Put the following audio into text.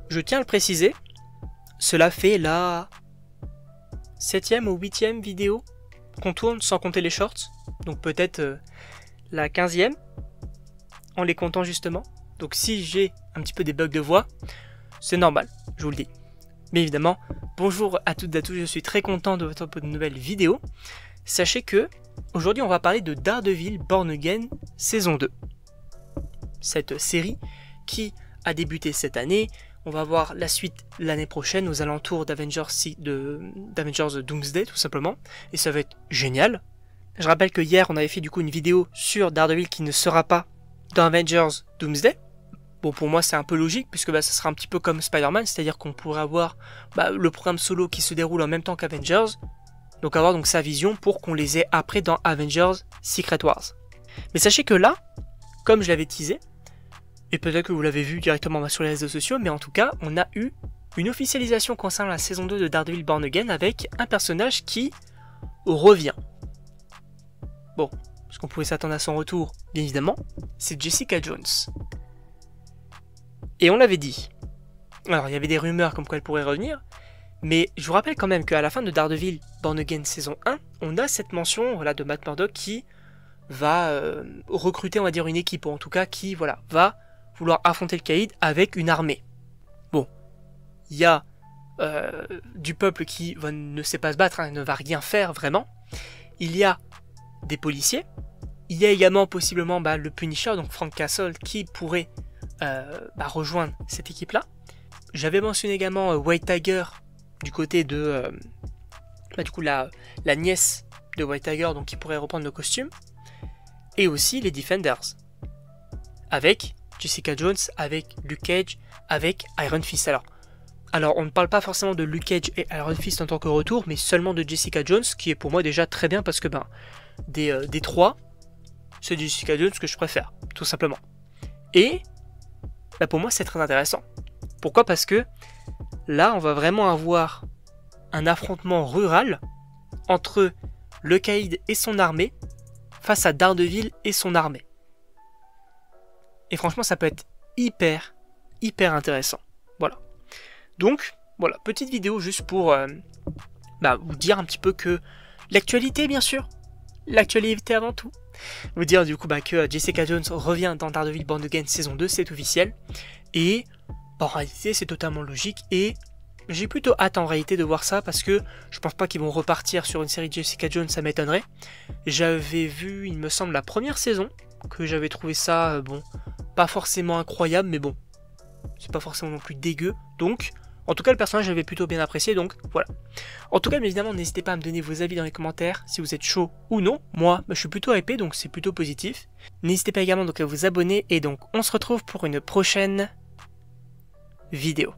je tiens à le préciser, cela fait la 7e ou 8e vidéo qu'on tourne sans compter les shorts, donc peut-être la 15e, en les comptant justement. Donc si j'ai un petit peu des bugs de voix, c'est normal, je vous le dis. Mais évidemment, bonjour à toutes et à tous, je suis très content de votre nouvelle vidéo. Sachez que aujourd'hui on va parler de Daredevil Born Again saison 2. Cette série qui a débuté cette année, on va voir la suite l'année prochaine aux alentours d'Avengers Doomsday tout simplement, et ça va être génial. Je rappelle que hier on avait fait du coup une vidéo sur Daredevil qui ne sera pas dans Avengers Doomsday. Bon, pour moi c'est un peu logique puisque ça sera un petit peu comme Spider-Man, c'est-à-dire qu'on pourrait avoir le programme solo qui se déroule en même temps qu'Avengers, donc avoir donc sa vision pour qu'on les ait après dans Avengers Secret Wars. Mais sachez que là, comme je l'avais teasé, et peut-être que vous l'avez vu directement sur les réseaux sociaux, mais en tout cas, on a eu une officialisation concernant la saison 2 de Daredevil Born Again avec un personnage qui revient. Bon, ce qu'on pouvait s'attendre à son retour, bien évidemment, c'est Jessica Jones. Et on l'avait dit. Alors, il y avait des rumeurs comme quoi elle pourrait revenir, mais je vous rappelle quand même qu'à la fin de Daredevil Born Again saison 1, on a cette mention de Matt Murdock qui va recruter, on va dire, une équipe, ou en tout cas qui va vouloir affronter le Caïd avec une armée. Bon, il y a du peuple qui ne sait pas se battre, ne va rien faire vraiment. Il y a des policiers. Il y a également possiblement le Punisher, donc Frank Castle, qui pourrait rejoindre cette équipe-là. J'avais mentionné également White Tiger du côté de la nièce de White Tiger, donc qui pourrait reprendre le costume. Et aussi les Defenders. Avec Jessica Jones, avec Luke Cage, avec Iron Fist. Alors on ne parle pas forcément de Luke Cage et Iron Fist en tant que retour, mais seulement de Jessica Jones, qui est pour moi déjà très bien parce que des trois, c'est Jessica Jones que je préfère, tout simplement. Et pour moi c'est très intéressant. Pourquoi ? Parce que là on va vraiment avoir un affrontement rural entre le Caïd et son armée face à Daredevil et son armée. Et franchement, ça peut être hyper intéressant. Voilà. Donc, voilà, petite vidéo juste pour vous dire un petit peu que l'actualité, bien sûr. L'actualité avant tout. Vous dire du coup que Jessica Jones revient dans Daredevil Born Again saison 2, c'est officiel. Et en réalité, c'est totalement logique. Et j'ai plutôt hâte en réalité de voir ça parce que je pense pas qu'ils vont repartir sur une série de Jessica Jones, ça m'étonnerait. J'avais vu, il me semble, la première saison, que j'avais trouvé ça, pas forcément incroyable, mais bon, c'est pas forcément non plus dégueu. Donc, en tout cas, le personnage j'avais plutôt bien apprécié, donc voilà. En tout cas, mais évidemment, n'hésitez pas à me donner vos avis dans les commentaires, si vous êtes chaud ou non. Moi, je suis plutôt hypé, donc c'est plutôt positif. N'hésitez pas également donc à vous abonner, et donc on se retrouve pour une prochaine vidéo.